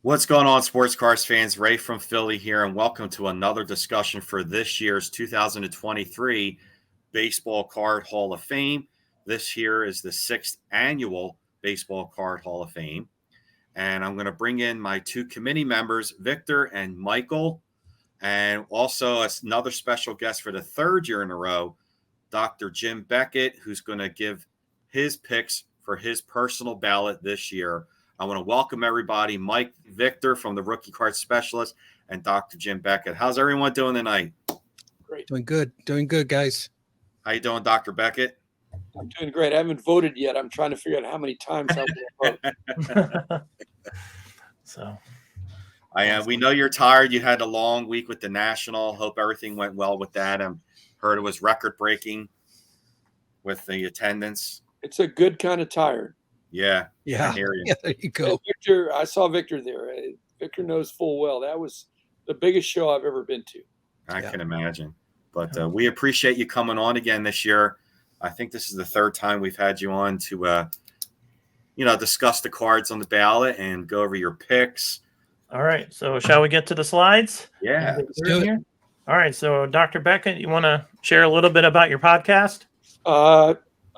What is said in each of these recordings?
What's going on, sports cars fans? Ray from Philly here, and welcome to another discussion for this year's 2023 Baseball Card Hall of Fame. This year is the sixth annual Baseball Card Hall of Fame. And I'm going to bring in my two committee members, Victor and Michael, and also another special guest for the third year in a row, Dr. Jim Beckett, who's going to give his picks for his personal ballot this year. I want to welcome everybody, Mike Victor from the Rookie Card Specialist and Dr. Jim Beckett. How's everyone doing tonight? Great. Doing good, guys. How you doing, Dr. Beckett? I'm doing great. I haven't voted yet. I'm trying to figure out how many times I will vote. So, We know you're tired. You had a long week with the National. Hope everything went well with that. I heard it was record-breaking with the attendance. It's a good kind of tired. Yeah. Yeah. I hear you. Yeah, there you go. Victor, I saw Victor there. Victor knows full well that was the biggest show I've ever been to. I can imagine. But we appreciate you coming on again this year. I think this is the third time we've had you on to, discuss the cards on the ballot and go over your picks. all right. So, shall we get to the slides? Yeah. Let's do it. All right. So, Dr. Beckett, you want to share a little bit about your podcast?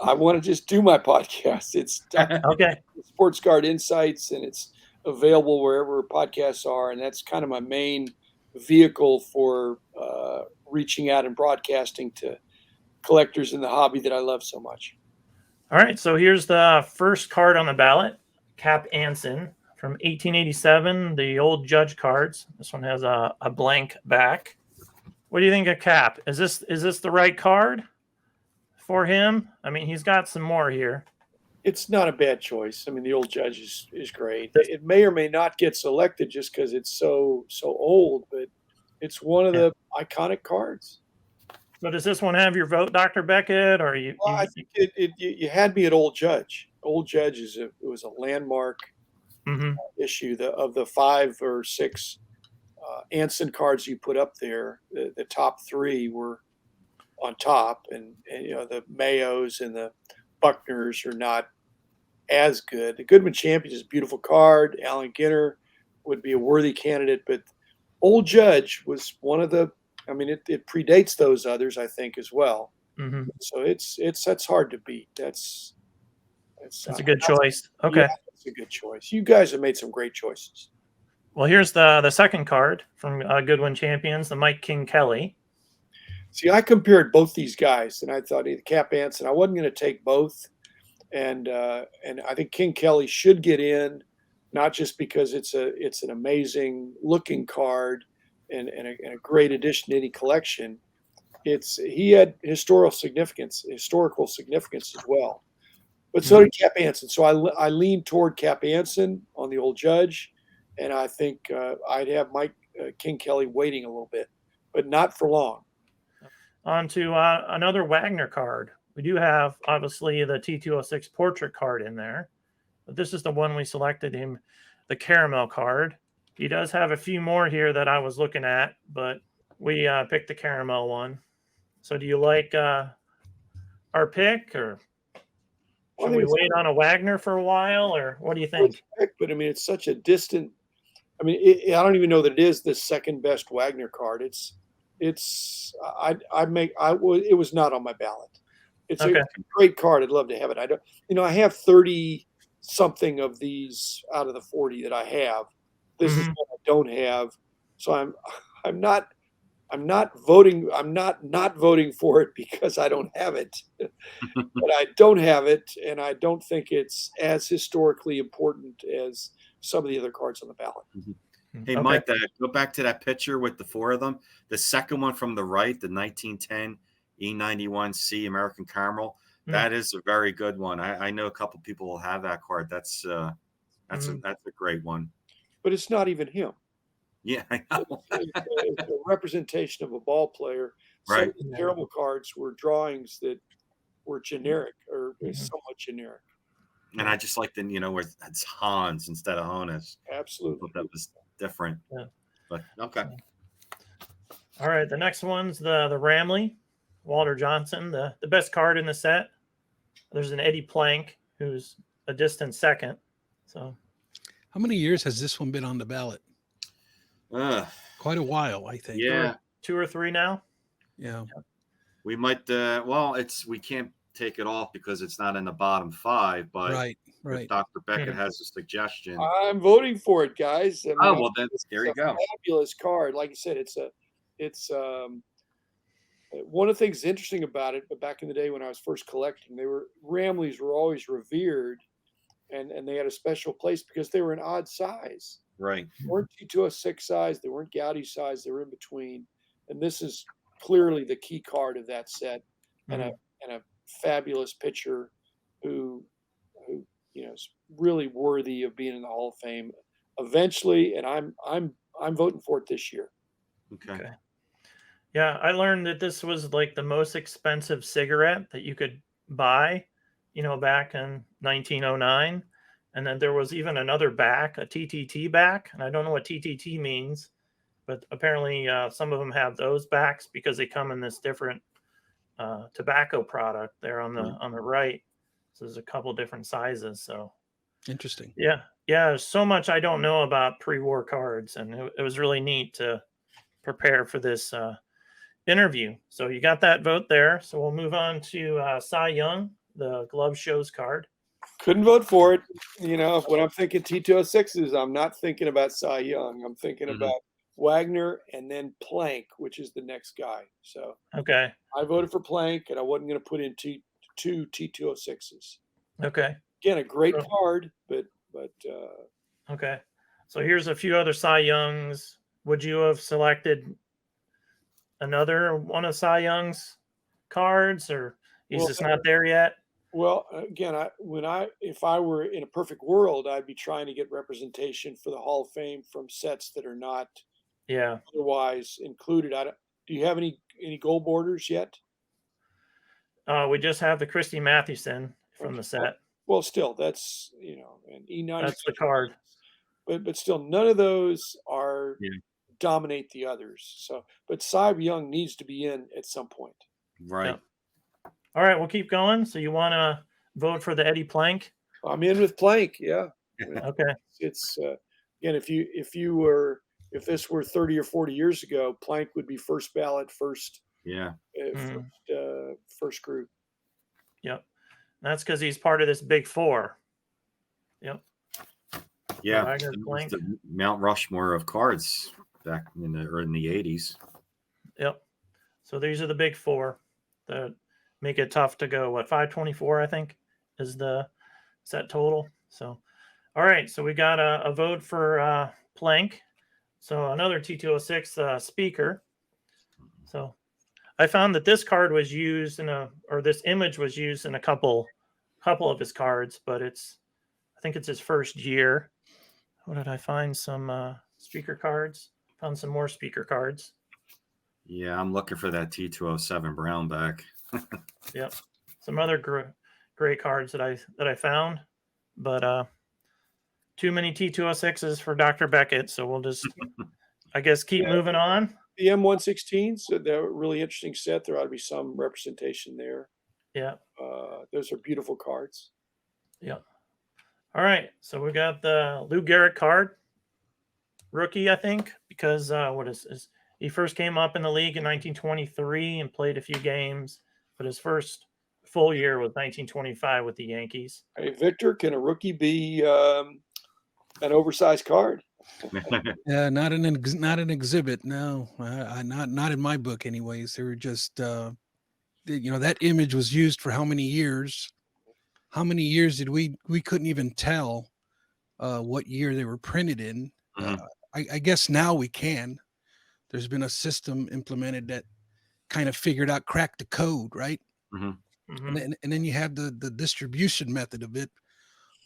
I want to just do my podcast. It's Okay. Sports Card Insights, and it's available wherever podcasts are. And that's kind of my main vehicle for reaching out and broadcasting to collectors in the hobby that I love so much. All right. So, here's the first card on the ballot, Cap Anson from 1887, the old Judge cards. This one has a blank back. What do you think of Cap? Is this the right card for him? I mean, he's got some more here. It's not a bad choice. I mean, the old Judge is great. It may or may not get selected just because it's so old, but it's one of the iconic cards. So does this one have your vote, Dr. Beckett, or you? Well, I think you had me at Old Judge. Old Judge was a landmark issue. Of the 5 or 6 Anson cards you put up there, the top 3 were on top, and the Mayos and the Buckners are not as good. The Goodman Champion is a beautiful card. Allen Ginter would be a worthy candidate, but Old Judge was one of the. I mean, it predates those others, I think, as well. Mm-hmm. So that's hard to beat. That's a good choice. Okay, yeah, that's a good choice. You guys have made some great choices. Well, here's the second card from Goodwin Champions, the Mike King Kelly. See, I compared both these guys, and I thought either Cap Anson. I wasn't going to take both, and I think King Kelly should get in, not just because it's an amazing looking card and a great addition to any collection. He had historical significance as well, but so did Cap Anson. So I lean toward Cap Anson on the old Judge, and I think I'd have Mike King Kelly waiting a little bit, but not for long. On to another Wagner card. We do have, obviously, the T206 portrait card in there, but this is the one we selected him, the caramel card. He does have a few more here that I was looking at, but we picked the caramel one. So do you like our pick, or should we wait on a Wagner for a while, or what do you think? But I mean, it's such a distant. I mean, I don't even know that it is the second best Wagner card. It was not on my ballot. It's a great card. I'd love to have it. I have 30 something of these out of the 40 that I have. This is what I don't have. So I'm not voting. I'm not voting for it because I don't have it, but I don't have it. And I don't think it's as historically important as some of the other cards on the ballot. Mm-hmm. Hey, Mike, go back to that picture with the 4 of them. The second one from the right, the 1910 E91C American Caramel. That is a very good one. I know a couple people will have that card. That's a great one. But it's not even him. Yeah, I know. It's a representation of a ball player. Right. Some of the caramel cards were drawings that were generic or somewhat generic. And I just like where it's Hans instead of Honus. Absolutely. I thought that was different. Yeah. But okay. All right, the next one's the Ramley, Walter Johnson, the best card in the set. There's an Eddie Plank, who's a distant second. So How many years has this one been on the ballot? Uh, Quite a while, I think. yeah, 2 or 3 now. Yeah. we might. Well, we can't take it off because it's not in the bottom 5. But Right. if Right. Dr. Beckett Mhm. has a suggestion, I'm voting for it, guys. I mean, oh well, then it's there a you go. fabulous card. Like you said, it's one of the things interesting about it. But back in the day when I was first collecting, Ramleys were always revered, and they had a special place because they were an odd size. Right. They weren't T206 size, they weren't Gaudy size, they were in between. And this is clearly the key card of that set, and Mhm. a fabulous pitcher who is really worthy of being in the Hall of Fame eventually. And I'm voting for it this year. Okay. Okay. Yeah, I learned that this was like the most expensive cigarette that you could buy, back in 1909. And then there was even another back, a TTT back. And I don't know what TTT means, but apparently some of them have those backs because they come in this different tobacco product there on the right. So there's a couple different sizes. So Interesting. yeah, there's so much I don't know about pre-war cards, and it was really neat to prepare for this interview. So you got that vote there. So we'll move on to Cy Young, the Glove Shows card. Couldn't vote for it. When I'm thinking T206s, I'm not thinking about Cy Young. I'm thinking Mhm. about Wagner and then Plank, which is the next guy. So Okay. I voted for Plank, and I wasn't going to put in two T206s. Okay. Again, a great So- card, but Okay. So here's a few other Cy Youngs. Would you have selected another one of Cy Young's cards, or he's Well, just not there yet? well, again, if I were in a perfect world, I'd be trying to get representation for the Hall of Fame from sets that are not Yeah. otherwise included. Do you have any gold borders yet? We just have the Christy Mathewson from the set. Well, still, that's an E90. That's the card. But still, none of those are Yeah. dominate the others. So, but Cy Young needs to be in at some point. Right. Yeah. All right, we'll keep going. So you want to vote for the Eddie Plank? I'm in with Plank. Yeah. Okay. It's again, if this were 30 or 40 years ago, Plank would be first ballot, Yeah. first group. Yep. That's because he's part of this big four. Yep. Yeah. Wagner, It was Plank. the Mount Rushmore of cards back in the 80s. Yep. So these are the big four that make it tough to go. 524, I think, is the set total. So, all right. So we got a vote for Plank. So another T206 speaker. So I found that this card was used this image was used in a couple of his cards, but I think it's his first year. What did I find? Some speaker cards. Found some more speaker cards. Yeah, I'm looking for that T207 brown back. Yep. Some other great cards that I found, but too many T206s for Dr. Beckett. So we'll just, I guess, keep moving on. The M116s, they're a really interesting set. There ought to be some representation there. Yeah. Those are beautiful cards. Yeah. All right. So we got the Lou Gehrig card, rookie, I think, because he first came up in the league in 1923 and played a few games, but his first full year was 1925 with the Yankees. Hey, Victor, can a rookie be an oversized card? Yeah, not an exhibit. No, not in my book. Anyways, they were just that image was used for how many years? How many years did we couldn't even tell what year they were printed in? I guess now we can. There's been a system implemented that kind of cracked the code, right? Mm-hmm. And then you have the distribution method of it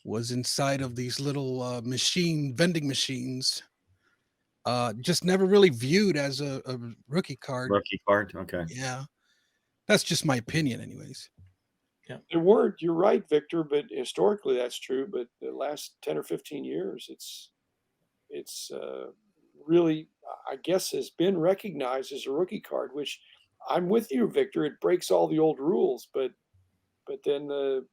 was inside of these little vending machines. Just never really viewed as a rookie card. Rookie card. Okay. Yeah. That's just my opinion anyways. Yeah. There weren't, you're right, Victor, but historically that's true. But the last 10 or 15 years, it's really, I guess, has been recognized as a rookie card, which I'm with you, Victor. It breaks all the old rules, but but then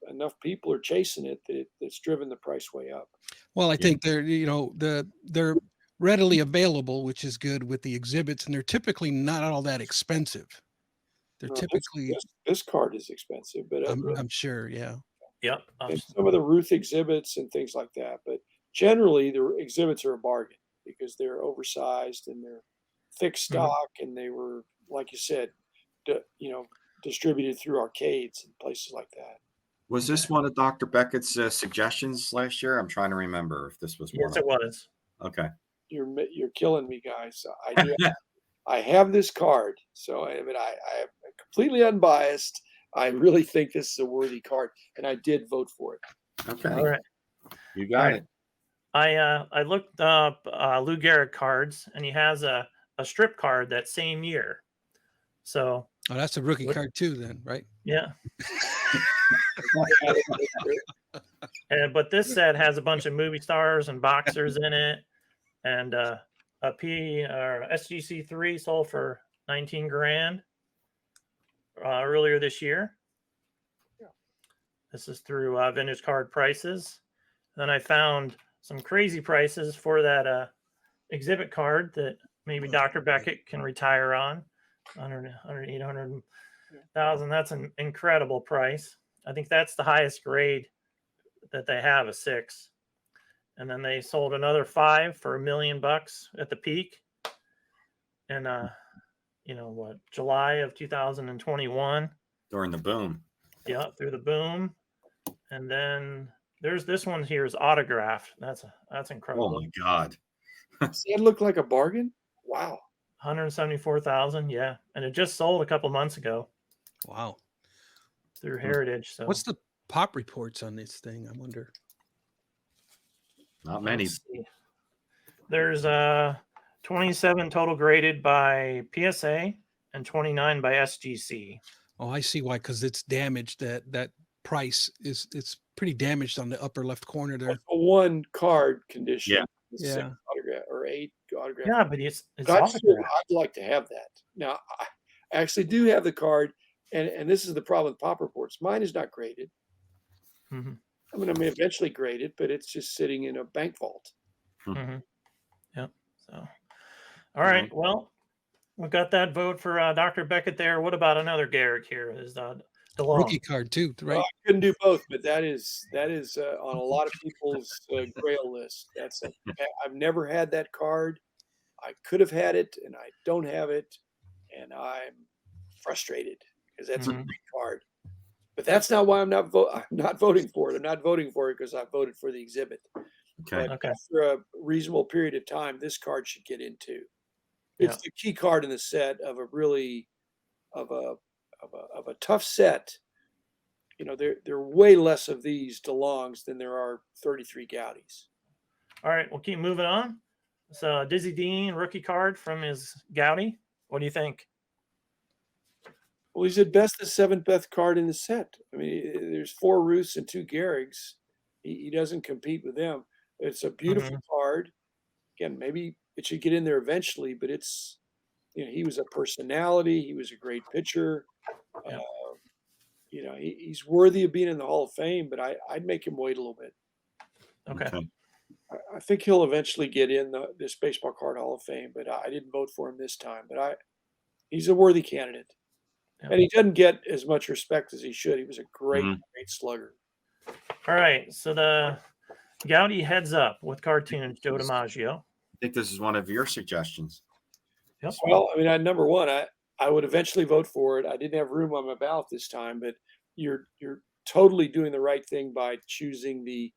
enough people are chasing it that it's driven the price way up. Well, I Yeah. think they're readily available, which is good with the exhibits, and they're typically not all that expensive. They're Well, typically, this card is expensive, but I'm sure, yeah. Yep. and some of the Ruth exhibits and things like that. But generally, the exhibits are a bargain because they're oversized and they're thick stock, and they were, like you said, distributed through arcades and places like that. Was this one of Dr. Beckett's suggestions last year? I'm trying to remember if this was one Yes, of it was. Okay. You're killing me, guys. I have this card, so I am completely unbiased. I really think this is a worthy card, and I did vote for it. Okay. All right. You got it. I looked up Lou Gehrig cards, and he has a strip card that same year. So Oh, that's a rookie card too, then, right? yeah. But this set has a bunch of movie stars and boxers in it, and a SGC3 sold for 19 grand earlier this year. Yeah. This is through Vintage Card Prices. Then I found some crazy prices for that exhibit card that maybe Dr. Beckett can retire on. 800,000. That's an incredible price. I think that's the highest grade that they have, a 6. And then they sold another 5 for $1 million at the peak. And July of 2021. During the boom. Yeah, through the boom. And then there's this one here is autographed. That's incredible. Oh my God. Does that look like a bargain? Wow. 174,000, yeah. And it just sold a couple months ago Wow. through Heritage. So What's the pop reports on this thing? I wonder. Not many. let's see. There's 27 total graded by PSA and 29 by SGC. Oh, I see why, because it's damaged. That price it's pretty damaged on the upper left corner there. That's a one card condition. Yeah. Yeah. 6 autograph or 8 autograph. Yeah, but it's But autographed. I'd like to have that. Now, I actually do have the card, and this is the problem with pop reports. Mine is not graded. Mhm. I may eventually grade it, but it's just sitting in a bank vault. Mm-hmm. Yep. So, all right. Well, we got that vote for Dr. Beckett there. What about another Gehrig here? Is DeLong? Rookie card too, right? Well, I couldn't do both, but that is on a lot of people's grail list. I've never had that card. I could have had it, and I don't have it, and I'm frustrated because that's a Mhm. great card. But that's not why I'm not voting for it. I'm not voting for it because I voted for the exhibit. Okay. But Okay. after a reasonable period of time, this card should get into. It's the key card in the set of a really of a tough set. There are way less of these DeLongs than there are 33 Gaudis. All right. We'll keep moving on. So Dizzy Dean rookie card from his Gaudi. What do you think? Well, he's at best the 7th best card in the set. I mean, there's 4 Ruths and 2 Gehrigs. He doesn't compete with them. It's a beautiful card. Again, maybe it should get in there eventually, but it's, he was a personality. He was a great pitcher. Yeah. He's worthy of being in the Hall of Fame, but I'd make him wait a little bit. Okay. I think he'll eventually get in this Baseball Card Hall of Fame, but I didn't vote for him this time. But he's a worthy candidate. Yeah. And he doesn't get as much respect as he should. He was a great slugger. All right. So the Gaudi heads up with cartoons, Joe DiMaggio. I think this is one of your suggestions. Yep. Well, I mean, number one, I would eventually vote for it. I didn't have room on my ballot this time, but you're totally doing the right thing by choosing the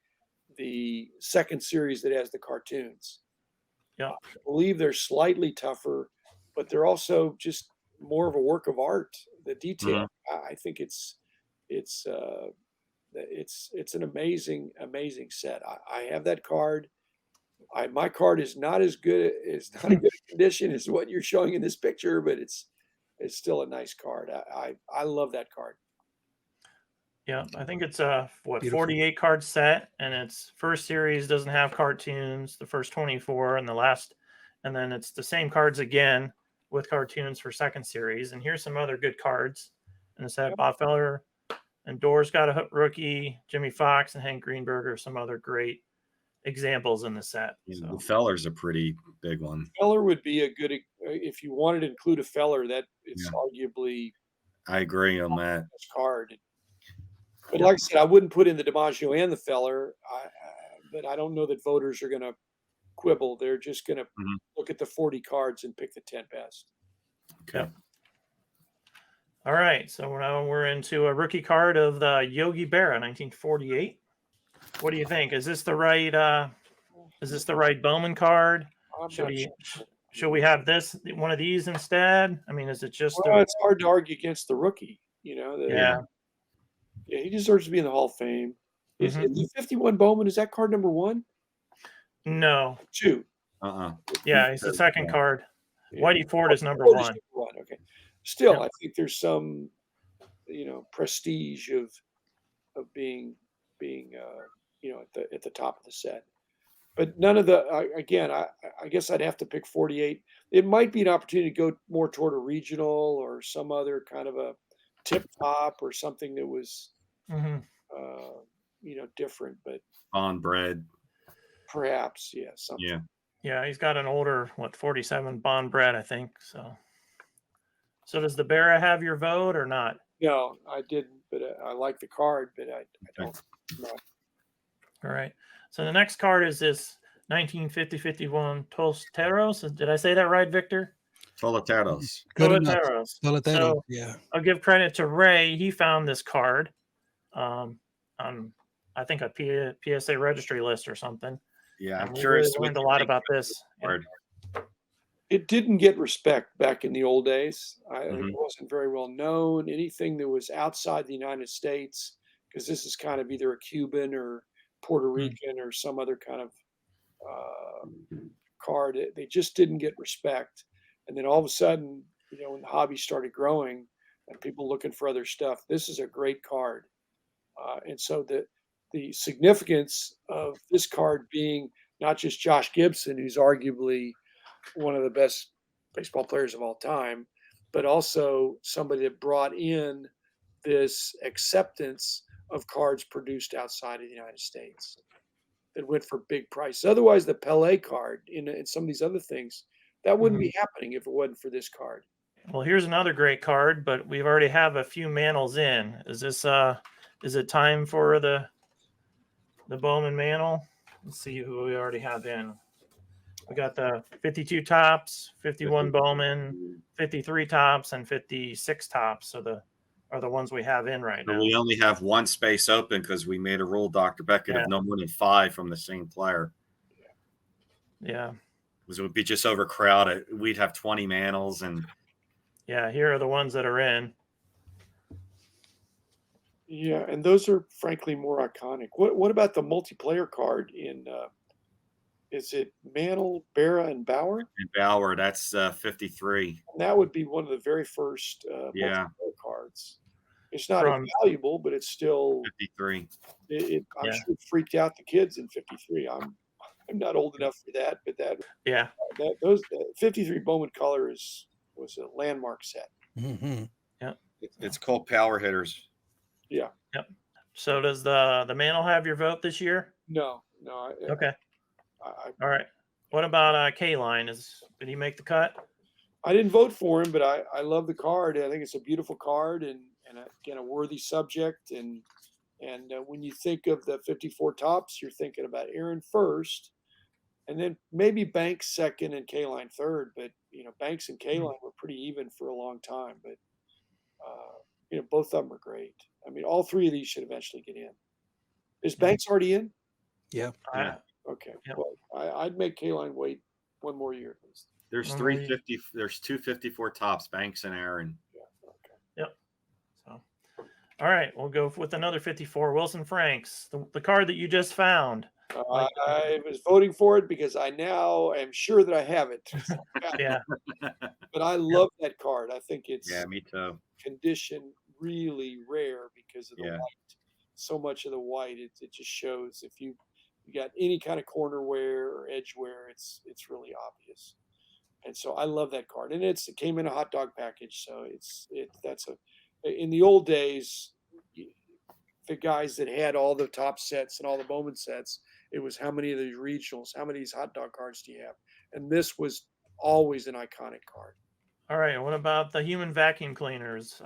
second series that has the cartoons. Yeah. I believe they're slightly tougher, but they're also just more of a work of art. The detail, I think it's an amazing set. I have that card. My card is not as good. It's not a good condition as what you're showing in this picture, but it's still a nice card. I love that card. Yeah, I think it's a Beautiful. 48 card set, and its first series doesn't have cartoons. The first 24 and the last, and then it's the same cards again with cartoons for second series. And here's some other good cards in the set: Bob Feller, And Door's got a rookie. Jimmy Fox and Hank Greenberg are some other great examples in the set. Yeah, So. the Feller's a pretty big one. Feller would be a good, if you wanted to include a Feller, that it's Yeah. arguably I agree on that. his card. But like I said, I wouldn't put in the DiMaggio and the Feller. But I don't know that voters are going to quibble. They're just going to look at the 40 cards and pick the 10 best. Okay. Yep. All right. So now we're into a rookie card of the Yogi Berra, 1948. What do you think? Is this the right Bowman card? Should we have one of these instead? I mean, is it just? Well, it's hard to argue against the rookie. Yeah, he deserves to be in the Hall of Fame. Is the 51 Bowman? Is that card number 1? No. 2. Yeah, he's the second card. Yeah. Whitey Ford is number 1. Okay. Still, I think there's some, prestige of being at the top of the set. But none of the, again, I guess I'd have to pick 48. It might be an opportunity to go more toward a regional or some other kind of a tip top or something that was, different. But on bread, perhaps, something. Yeah. Yeah, he's got an older 47 Bond bread, I think. So does the Berra have your vote or not? No, I didn't. But I like the card, but I don't. No. All right. So the next card is this 1950-51 Tosteros. Did I say that right, Victor? Toleteros. Toleteros. So, yeah. I'll give credit to Ray. He found this card on, I think, a PSA registry list or something. Yeah, I'm we curious. Really learned a lot about this. Card. It didn't get respect back in the old days. It wasn't very well known. Anything that was outside the United States, because this is kind of either a Cuban or Puerto Rican or some other kind of card, they just didn't get respect. And then all of a sudden, when the hobby started growing and people looking for other stuff, this is a great card. And so the significance of this card being not just Josh Gibson, who's arguably one of the best baseball players of all time, but also somebody that brought in this acceptance of cards produced outside of the United States that went for big prices. Otherwise, the Pelé card and some of these other things, that wouldn't be happening if it wasn't for this card. Well, here's another great card, but we've already have a few Mantles in. Is it time for the Bowman Mantle? Let's see who we already have in. We got the 52 tops, 51 Bowman, 53 tops, and 56 tops. So are the ones we have in right now. We only have one space open because we made a rule, Dr. Beckett, of no more than 5 from the same player. Yeah. Because it would be just overcrowded. We'd have 20 Mantles and. Yeah, here are the ones that are in. Yeah, and those are frankly more iconic. What about the multiplayer card in? Is it Mantle, Berra, and Bauer? And Bauer, that's 53. And that would be one of the very first multiplayer cards. It's not as valuable, but it's still 53. I'm sure it freaked out the kids in 53. I'm not old enough for that, but those 53 Bowman color was a landmark set. Yeah, it's called Power Hitters. Yeah. Yep. So does the Mantle have your vote this year? No. Okay. All right. What about K-Line? Did he make the cut? I didn't vote for him, but I love the card. I think it's a beautiful card and again a worthy subject. And when you think of the 54 tops, you're thinking about Aaron first, and then maybe Banks second and K-Line third. But Banks and K-Line were pretty even for a long time. But both of them are great. I mean, all 3 of these should eventually get in. Is Banks already in? Yeah. Okay. Yep. Well, I'd make K-Line wait one more year at least. There's 350. There's 254 tops, Banks and Aaron. Yeah. Okay. Yep. So, all right, we'll go with another 54. Wilson Franks, the card that you just found. I was voting for it because I now am sure that I have it. Yeah. But I love that card. I think it's me too. Condition really rare because of the white. So much of the white, it just shows if you got any kind of corner wear or edge wear, it's really obvious. And so I love that card. And it came in a hot dog package. So that's in the old days, the guys that had all the top sets and all the moment sets. It was how many of these regionals, how many of these hot dog cards do you have? And this was always an iconic card. All right. What about the human vacuum cleaners?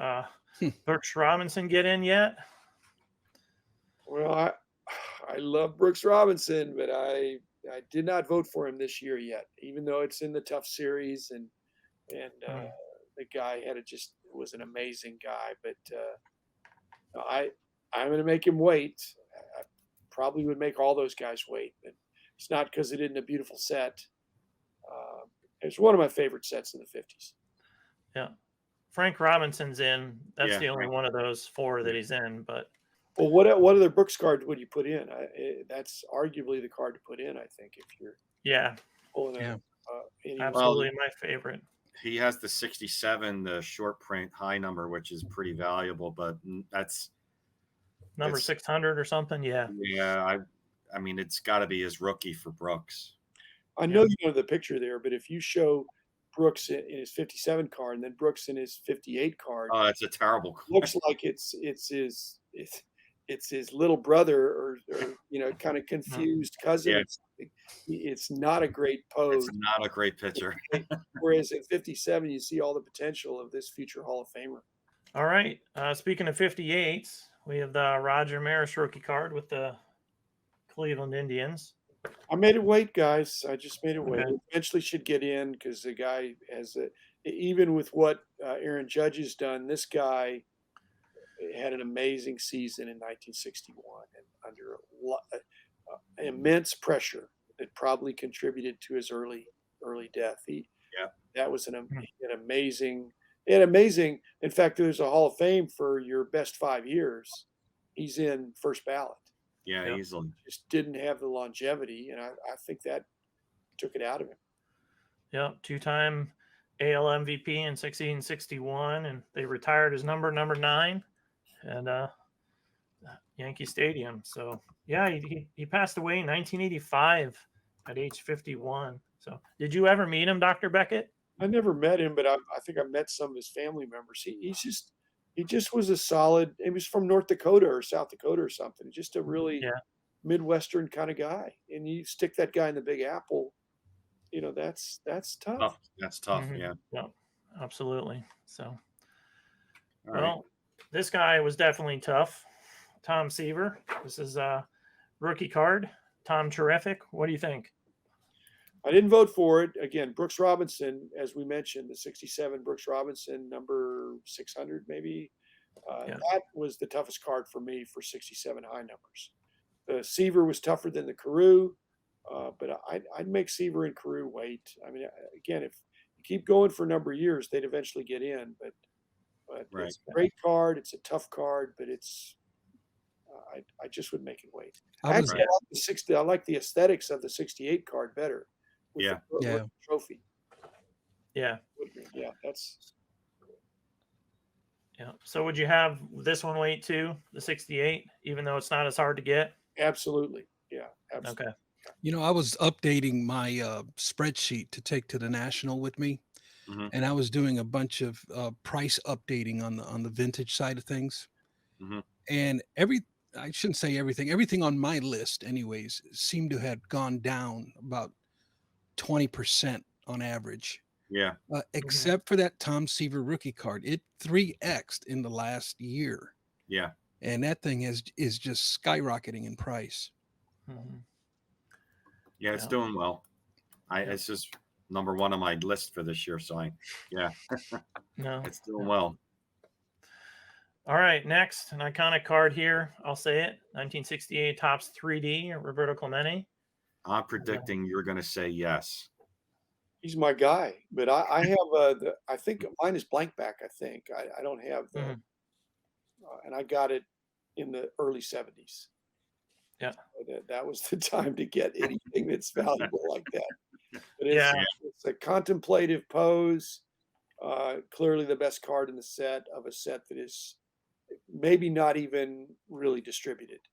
Brooks Robinson get in yet? Well, I love Brooks Robinson, but I did not vote for him this year yet, even though it's in the tough series and the guy was an amazing guy. But I'm going to make him wait. I probably would make all those guys wait, but it's not because it isn't a beautiful set. It's one of my favorite sets in the 50s. Yeah. Frank Robinson's in. That's Yeah, the only Frank. one of those four that he's in. But Well, what other Brooks card would you put in? That's arguably the card to put in, I think, if you're yeah, pulling Yeah. any. absolutely my favorite. He has the 67, the short print high number, which is pretty valuable, but that's Number It's- 600 or something. Yeah. I mean, it's got to be his rookie for Brooks. I know you know the picture there, but if you show Brooks in his 57 card and then Brooks in his 58 card, Oh, it's a terrible card. looks like it's his little brother or kind of confused cousin. Yeah. It's not a great pose. It's not a great picture. Whereas at 57, you see all the potential of this future Hall of Famer. All right. Speaking of 58s, we have the Roger Maris rookie card with the Cleveland Indians. I made it wait, guys. I just made it wait. Okay. Eventually should get in because the guy even with what Aaron Judge has done, this guy had an amazing season in 1961 and under immense pressure that probably contributed to his early death. That was an amazing. In fact, there's a Hall of Fame for your best 5 years. He's in first ballot. Yeah, Yeah. easily. Just didn't have the longevity, and I think that took it out of him. Yeah, two-time AL MVP in 1661, and they retired his number 9 and Yankee Stadium. So yeah, he passed away in 1985 at age 51. So did you ever meet him, Dr. Beckett? I never met him, but I think I met some of his family members. He just was a solid. He was from North Dakota or South Dakota or something. Just a really Midwestern kind of guy. And you stick that guy in the Big Apple, that's tough. That's tough. Mhm. Yeah. Yeah, absolutely. So, All well, right. this guy was definitely tough. Tom Seaver. This is a rookie card. Tom, terrific. What do you think? I didn't vote for it. Again, Brooks Robinson, as we mentioned, the 67 Brooks Robinson, number 600 maybe. That was the toughest card for me for 67 high numbers. The Seaver was tougher than the Carew, but I'd make Seaver and Carew wait. I mean, again, if you keep going for a number of years, they'd eventually get in. But Right. it's a great card. It's a tough card, but it's I just would make it wait. I was, Actually, I like the aesthetics of the 68 card better. With Yeah. the Yeah. trophy. Yeah. Yeah, that's Yeah. So would you have this one wait too, the 68, even though it's not as hard to get? absolutely. Yeah, absolutely. Okay. I was updating my spreadsheet to take to the national with me, Mhm. and I was doing a bunch of price updating on the vintage side of things. Mhm. And I shouldn't say everything on my list anyways seemed to have gone down about 20% on average, Yeah. except for that Tom Seaver rookie card. It 3x'd in the last year, Yeah. and that thing is just skyrocketing in price. Mhm. Yeah. It's Yeah. doing well. It's just number one on my list for this year. So No. it's doing well. All right. Next, an iconic card here. I'll say it. 1968 Topps 3D, Roberto Clemente. I'm predicting you're going to say yes. He's my guy, but I have I think mine is blank back. I think I don't have the, Mhm. and I got it in the early 70s. Yeah. That was the time to get anything that's valuable like that. But it's a contemplative pose. Clearly the best card in the set of a set that is maybe not even really distributed.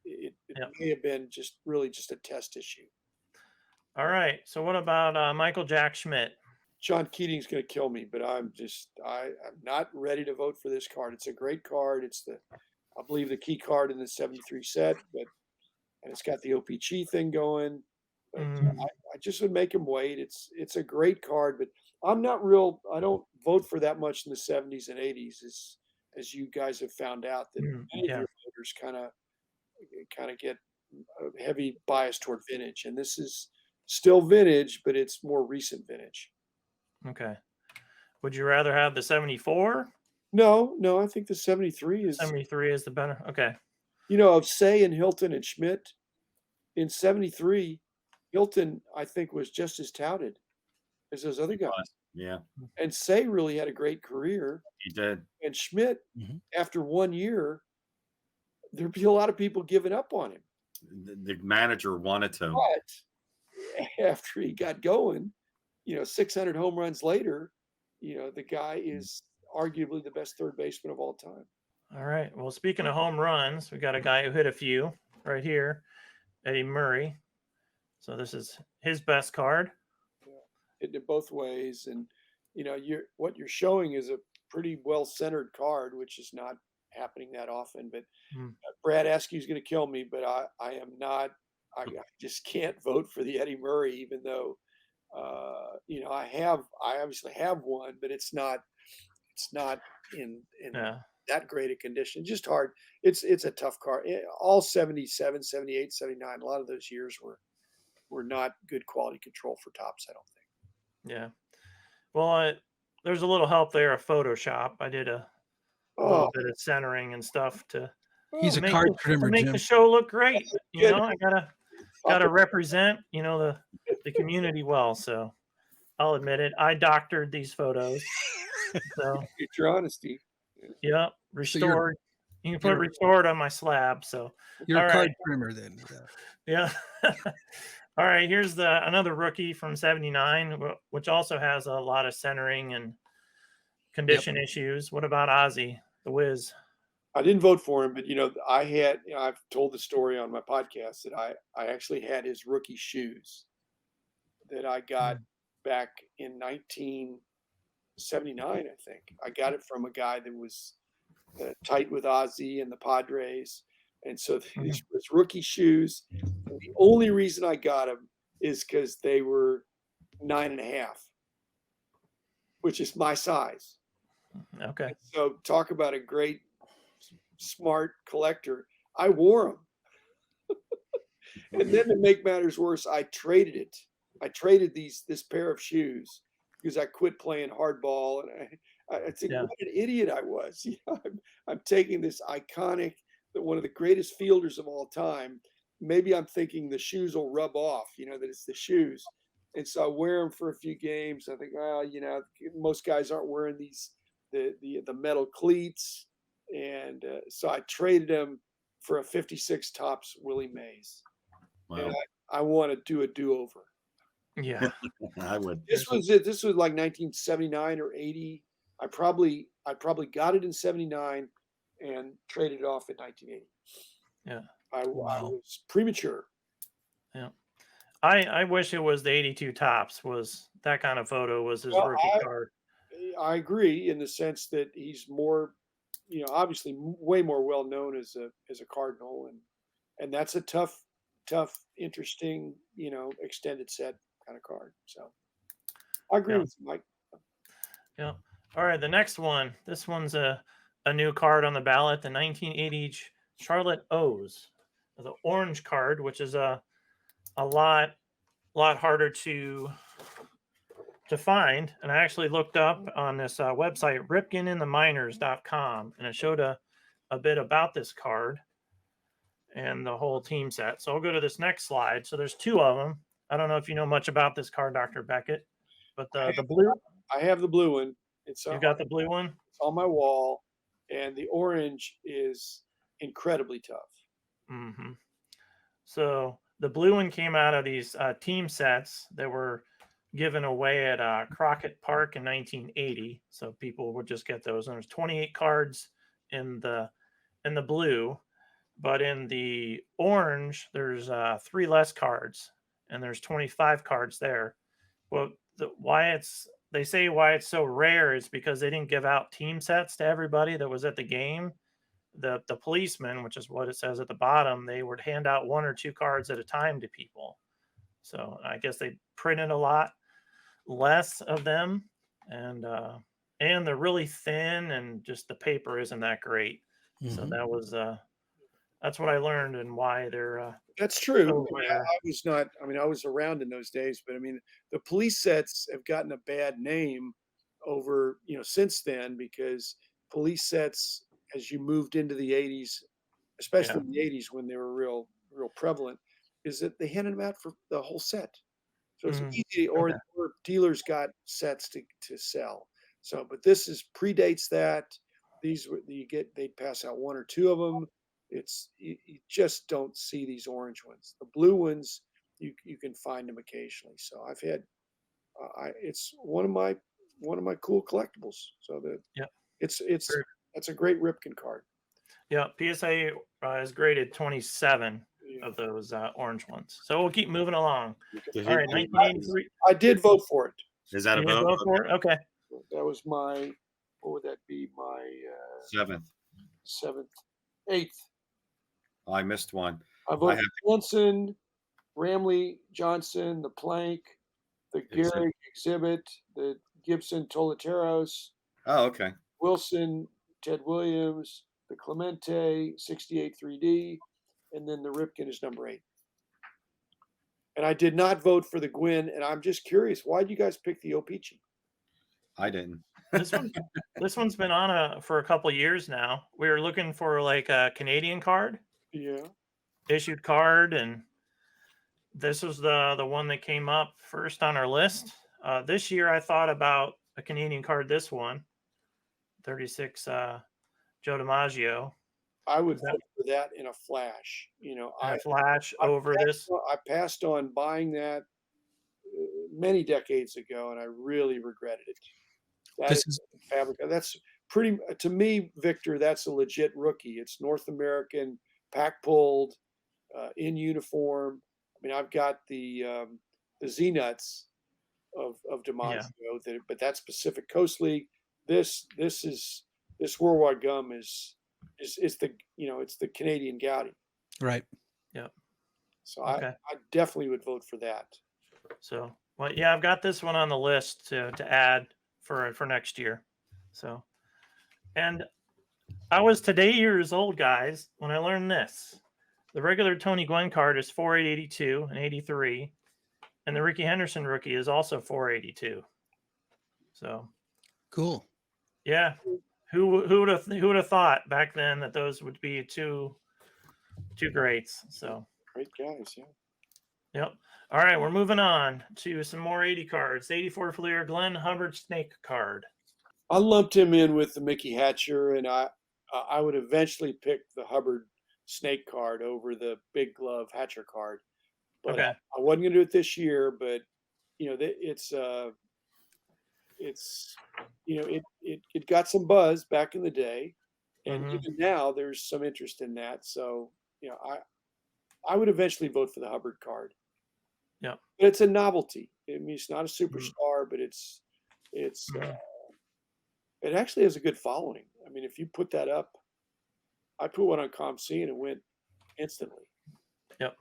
It may have been just a test issue. All right. So what about Michael Jack Schmidt? John Keating's going to kill me, but I'm not ready to vote for this card. It's a great card. I believe, the key card in the 73 set, and it's got the OPG thing going. But I just would make him wait. It's a great card, but I don't vote for that much in the 70s and 80s, as you guys have found out, that many of your voters kind of get a heavy bias toward vintage, and this is still vintage, but it's more recent vintage. Okay. Would you rather have the 74? No, I think the 73 is 73 is the better. Okay. of Say and Hilton and Schmidt. In 73, Hilton, I think, was just as touted as those other guys. Yeah. And Say really had a great career. He did. And Schmidt, after 1 year, there'd be a lot of people giving up on him. The manager wanted to. But after he got going, 600 home runs later, the guy is arguably the best third baseman of all time. All right. Well, speaking of home runs, we got a guy who hit a few right here, Eddie Murray. So this is his best card. Yeah, hitting it both ways, and what you're showing is a pretty well-centered card, which is not happening that often. But Brad Askew's going to kill me, but I am not. I just can't vote for the Eddie Murray, even though I obviously have one, but it's not in that great a condition. Just hard. It's a tough card. All 77, 78, 79. A lot of those years were not good quality control for tops, I don't think. Yeah. Well, there's a little help there of Photoshop. I did a little bit of centering and stuff to a card trimmer, make Jim. the show look great. I gotta represent, the community well. So I'll admit it. I doctored these photos. So it's your honesty. Yeah, restored. You can put restored on my slab. So you're a card trimmer then. Yeah. All right. Here's another rookie from 79, which also has a lot of centering and condition issues. What about Ozzy, the Wiz? I didn't vote for him, but I've told the story on my podcast that I actually had his rookie shoes that I got back in 1979, I think. I got it from a guy that was tight with Ozzy and the Padres. And so these rookie shoes, and the only reason I got them is because they were 9.5, which is my size. Okay. And so talk about a great, smart collector. I wore them. And then to make matters worse, I traded it. I traded this pair of shoes because I quit playing hardball, and I think what an idiot I was. I'm taking this iconic, one of the greatest fielders of all time. Maybe I'm thinking the shoes will rub off, that it's the shoes. And so I wear them for a few games. I think, most guys aren't wearing the metal cleats. And so I traded them for a 56 Topps Willie Mays. Wow. And I want to do a do-over. Yeah, I would. This was like 1979 or 80. I probably got it in 79 and traded it off in 1980. Yeah. I was premature. Yeah. I wish it was the 82 Topps was that kind of photo was his rookie card. I agree in the sense that he's more, obviously way more well known as a Cardinal, and that's a tough, interesting, extended set kind of card. So I agree with you, Mike. Yeah. All right. The next one. This one's a new card on the ballot. The 1980 Charlotte O's, the orange card, which is a lot harder to find. And I actually looked up on this website, ripkenintheminors.com, and it showed a bit about this card and the whole team set. So I'll go to this next slide. So there's two of them. I don't know if you know much about this card, Dr. Beckett, but the blue. I have the blue one. You got the blue one? It's on my wall, and the orange is incredibly tough. Mm-hmm. So the blue one came out of these team sets that were given away at Crockett Park in 1980. So people would just get those. And there's 28 cards in the blue, but in the orange, there's 3 less cards, and there's 25 cards there. Well, they say why it's so rare is because they didn't give out team sets to everybody that was at the game. the policemen, which is what it says at the bottom, they would hand out 1 or 2 cards at a time to people. So I guess they printed a lot less of them, and they're really thin, and just the paper isn't that great. So Mhm. that was that's what I learned, and why they're That's true. so I mean, rare. I was not. I mean, I was around in those days, but I mean, the police sets have gotten a bad name over since then, because police sets, as you moved into the '80s, especially Yeah. in the '80s when they were real prevalent, is that they handed them out for the whole set. So it's Mhm. easy, or Okay. or dealers got sets to sell. So, but this is predates that. These were they'd pass out 1 or 2 of them. It's you just don't see these orange ones. The blue ones, you can find them occasionally. So I've had it's one of my cool collectibles. So that Yep. it's Very- that's a great Ripken card. Yeah. PSA is graded 27 Yeah. of those orange ones. So we'll keep moving along. Did All he- right, did he- 1983. I did vote for it. Is that a You didn't vote? vote for it? Okay. That was my, what would that be? My 7th. 7th, 8th. Oh, I missed one. I I voted have for Hanson, Ramley, Johnson, the Plank, the Exhibit. Gehrig exhibit, the Gibson Toleteros, Oh, okay. Wilson, Ted Williams, the Clemente 68 3D, and then the Ripken is number 8. And I did not vote for the Gwyn, and I'm just curious, why did you guys pick the O-Pee-Chee? I didn't. This one's been on for a couple years now. We were looking for like a Canadian card, Yeah. issued card, and this was the one that came up first on our list. This year, I thought about a Canadian card. This one, 36 Joe DiMaggio, I would Is that- vote for that in a flash. and a flash over this. I passed on buying that many decades ago, and I really regretted it. That This is is fabric. That's pretty, to me, Victor. That's a legit rookie. It's North American, pack pulled, in uniform. I mean, I've got the Z nuts of DiMaggio, but that's Pacific Coast League. This Worldwide Gum is the it's the Canadian Gaudi. right. Yep. So Okay. I definitely would vote for that. So, well, yeah, I've got this one on the list to add for next year. So, and I was today years old, guys, when I learned this. The regular Tony Gwynn card is 4,882 and 83, and the Ricky Henderson rookie is also 482. So, Cool. yeah, who would have thought back then that those would be two greats? So, Great guys, yeah. yep. All right, we're moving on to some more 80 cards. 84 Fleer Glenn Hubbard Snake card. I lumped him in with the Mickey Hatcher, and I would eventually pick the Hubbard Snake card over the Big Glove Hatcher card. But Okay. I wasn't going to do it this year. But it's it got some buzz back in the day, and Mhm. even now there's some interest in that. So I would eventually vote for the Hubbard card. Yeah. But it's a novelty. I mean, it's not a superstar, but it's Mhm. it actually has a good following. I mean, if you put that up, I put one on ComC and it went instantly. Yep.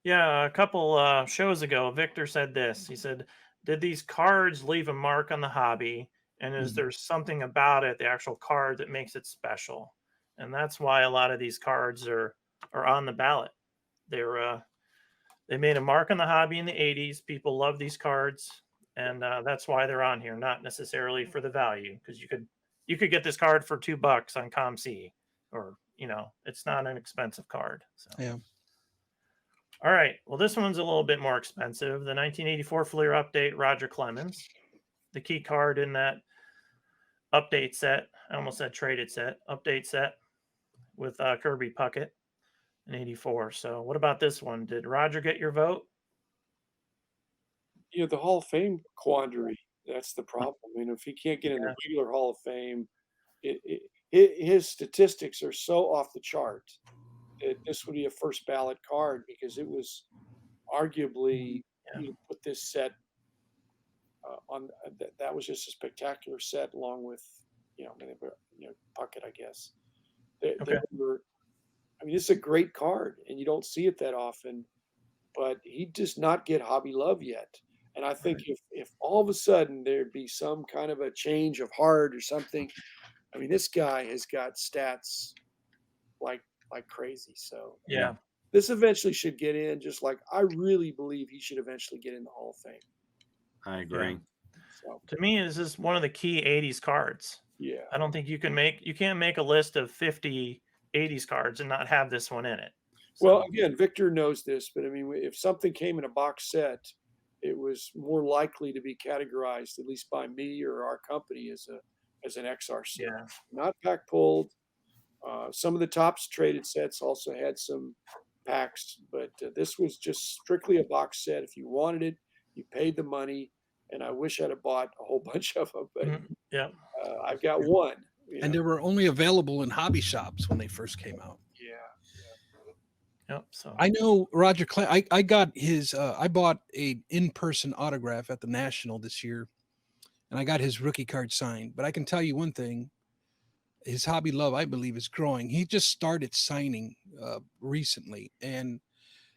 Yeah, a couple shows ago, Victor said this. He said, "Did these cards leave a mark on the hobby? And is Mhm. there something about it, the actual card, that makes it special?" And that's why a lot of these cards are on the ballot. They made a mark on the hobby in the 80s. People love these cards, and that's why they're on here, not necessarily for the value, because you could get this card for $2 on ComC, or it's not an expensive card. So Yeah. all right, well, this one's a little bit more expensive. The 1984 Fleer Update Roger Clemens, the key card in that update set. I almost said traded set, update set with Kirby Puckett in 84. So what about this one? Did Roger get your vote? The Hall of Fame quandary. That's the problem. If he can't get in the Yeah. regular Hall of Fame, his statistics are so off the chart that this would be a first ballot card, because it was arguably put this set on. That was just a spectacular set, along with Puckett, I guess. Okay. I mean, it's a great card, and you don't see it that often. But he does not get Hobby Love yet. And I think if all of a sudden there'd be some kind of a change of heart or something, I mean, this guy has got stats like crazy. So Yeah. this eventually should get in. Just like I really believe he should eventually get in the Hall of Fame. I agree. So To me, this is one of the key 80s cards. yeah, I don't think you can't make a list of 50 80s cards and not have this one in it. well, again, Victor knows this, but I mean, if something came in a box set, it was more likely to be categorized, at least by me or our company, as an XR set, Yeah. not pack pulled. Some of the tops traded sets also had some packs, but this was just strictly a box set. If you wanted it, you paid the money. And I wish I'd have bought a whole bunch of them, but Yeah. I've got one. And they were only available in hobby shops when they first came out. Yeah. Yep. So I know Roger Clemens. I got his. I bought a in-person autograph at the National this year, and I got his rookie card signed. But I can tell you one thing: his Hobby Love, I believe, is growing. He just started signing recently, and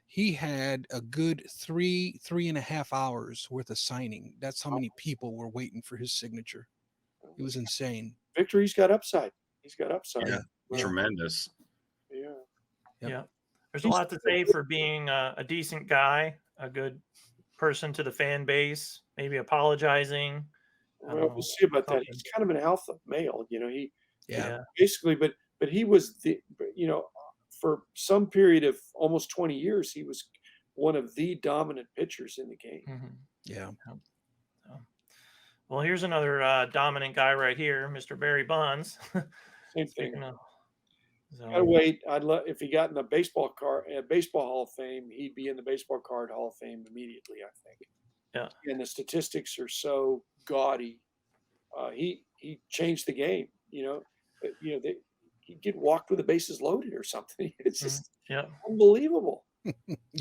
he had a good 3.5 hours worth of signing. That's how many people were waiting for his signature. It was insane. Victor, he's got upside. He's got upside. Yeah. Tremendous. Yeah. Yep. yeah, there's a lot to say for being a decent guy, a good person to the fan base, maybe apologizing. Well, we'll see about that. He's kind of an alpha male, he Yeah. basically, but he was for some period of almost 20 years, he was one of the dominant pitchers in the game. Mhm. Yeah. Well, here's another dominant guy right here, Mr. Barry Bonds. Same thing. So, Gotta wait. I'd love if he got in the baseball Hall of Fame, he'd be in the baseball card Hall of Fame immediately, I think. yeah. And the statistics are so gaudy. He changed the game. He'd get walked with the bases loaded or something. It's just unbelievable.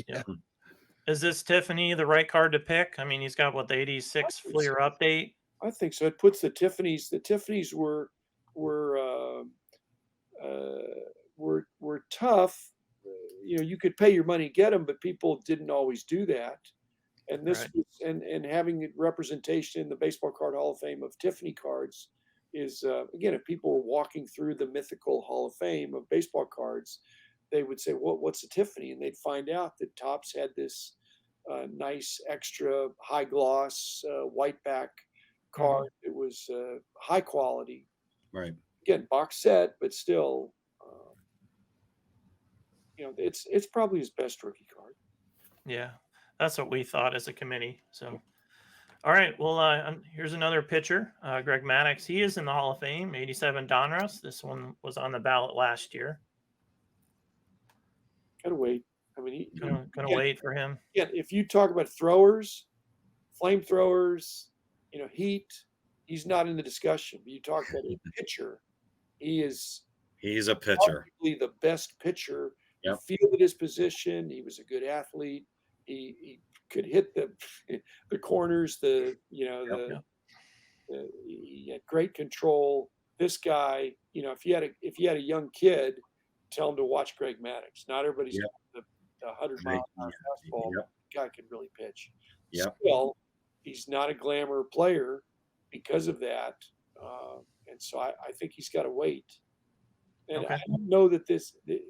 Yeah. Is this Tiffany the right card to pick? I mean, he's got the 86 Fleer update. I think so. It puts the Tiffany's. The Tiffany's were tough. You could pay your money to get them, but people didn't always do that. And this and having representation in the Baseball Card Hall of Fame of Tiffany cards is again, if people were walking through the mythical Hall of Fame of baseball cards, they would say, "Well, what's a Tiffany?" And they'd find out that Topps had this nice extra high gloss white back card. It was high quality, right? Again, box set, but still, it's probably his best rookie card. Yeah, that's what we thought as a committee. So, all right. Well, here's another pitcher, Greg Maddux. He is in the Hall of Fame, 87 Donruss. This one was on the ballot last year. Gotta wait. I mean, gonna wait for him. Yeah, if you talk about throwers, flamethrowers, heat, he's not in the discussion. But you talk about a pitcher, he's a pitcher. Probably the best pitcher. Yep. He fielded his position. He was a good athlete. He could hit the corners. He had great control. This guy, if you had a young kid, tell him to watch Greg Maddux. Not everybody's got the 100-mile-an-hour fastball. Yep. The guy can really pitch. Yep. Still, he's not a glamour player because of that, and so I think he's got to wait. And I don't know that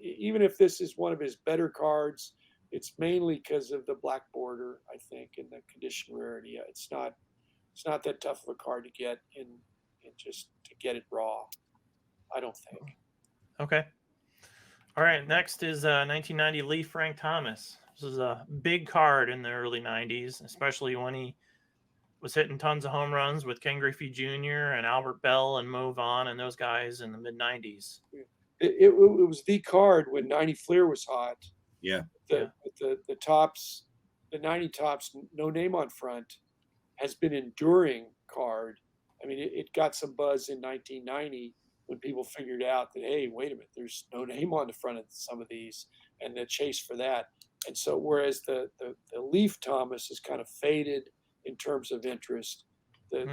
even if this is one of his better cards, it's mainly because of the black border, I think, and the condition rarity. It's not that tough of a card to get and just to get it raw, I don't think. Okay. All right. Next is 1990 Lee Frank Thomas. This is a big card in the early 90s, especially when he was hitting tons of home runs with Ken Griffey Jr. and Albert Bell and Mo Vaughn and those guys in the mid-90s. It was the card when 90 Fleer was hot. Yeah. The Topps, the 90 Topps, no name on front, has been enduring card. I mean, it got some buzz in 1990 when people figured out that, hey, wait a minute, there's no name on the front of some of these, and the chase for that. And so whereas the Leaf Thomas has kind of faded in terms of interest, the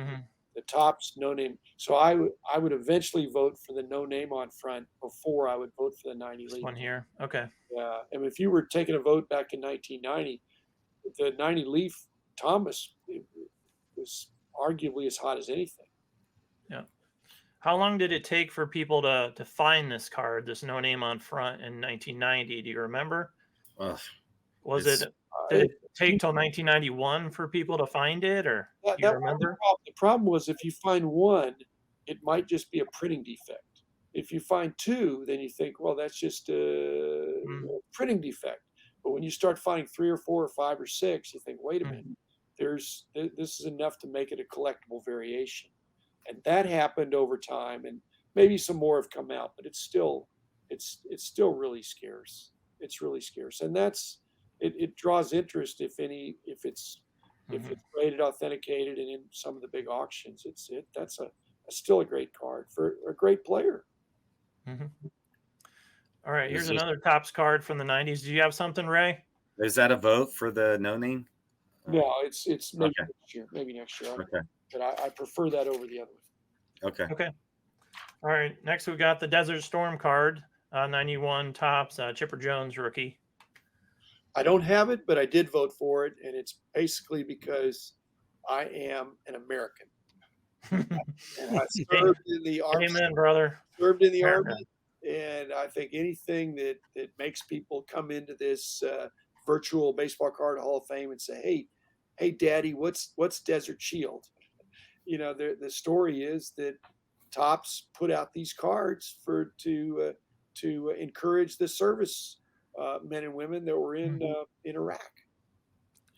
the Topps no name. So I would eventually vote for the no name on front before I would vote for the 90 This Leaf. one here. Okay. Yeah, and if you were taking a vote back in 1990, the 90 Leaf Thomas was arguably as hot as anything. Yeah. How long did it take for people to find this card, this no name on front in 1990? Do you remember? Ugh, Was it's- it did it take till 1991 for people to find it, or do you That was remember? the problem was if you find one, it might just be a printing defect. If you find two, then you think, well, that's just a printing defect. But when you start finding 3 or 4 or 5 or 6, you think, wait a minute, this is enough to make it a collectible variation. And that happened over time, and maybe some more have come out, but it's still really scarce. It's really scarce, and it draws interest if it's rated, authenticated, and in some of the big auctions. That's still a great card for a great player. All right, here's Is this- another Topps card from the 90s. Do you have something, Ray? Is that a vote for the no name? No, it's maybe Okay. next year. Maybe next year. Okay. But I prefer that over the other one. Okay. Okay. All right, next we got the Desert Storm card, 91 Topps, Chipper Jones rookie. I don't have it, but I did vote for it, and it's basically because I am an American. And I served in the army. Amen, brother. Served in the America. army, and I think anything that makes people come into this virtual baseball card Hall of Fame and say, "Hey, Daddy, what's Desert Shield?" You know, the story is that Topps put out these cards to encourage the service men and women that were in Iraq.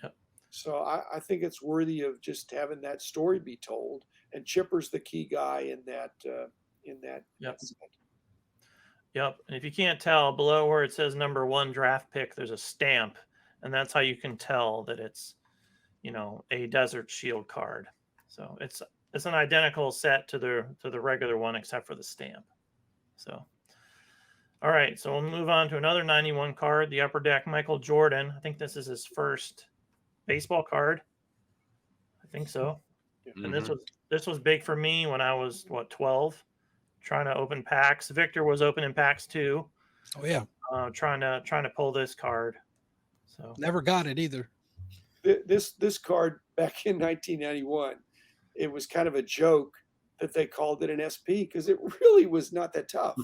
Yep. So I think it's worthy of just having that story be told. And Chipper's the key guy in that. Yep. Yep. And if you can't tell, below where it says number 1 draft pick, there's a stamp, and that's how you can tell that it's, a Desert Shield card. So it's an identical set to the regular one except for the stamp. So, all right. So we'll move on to another 91 card, the Upper Deck Michael Jordan. I think this is his first baseball card. I think so. And this was big for me when I was 12, trying to open packs. Victor was opening packs too. Oh yeah, trying to pull this card. So never got it either. This card back in 1991, it was kind of a joke that they called it an SP because it really was not that tough.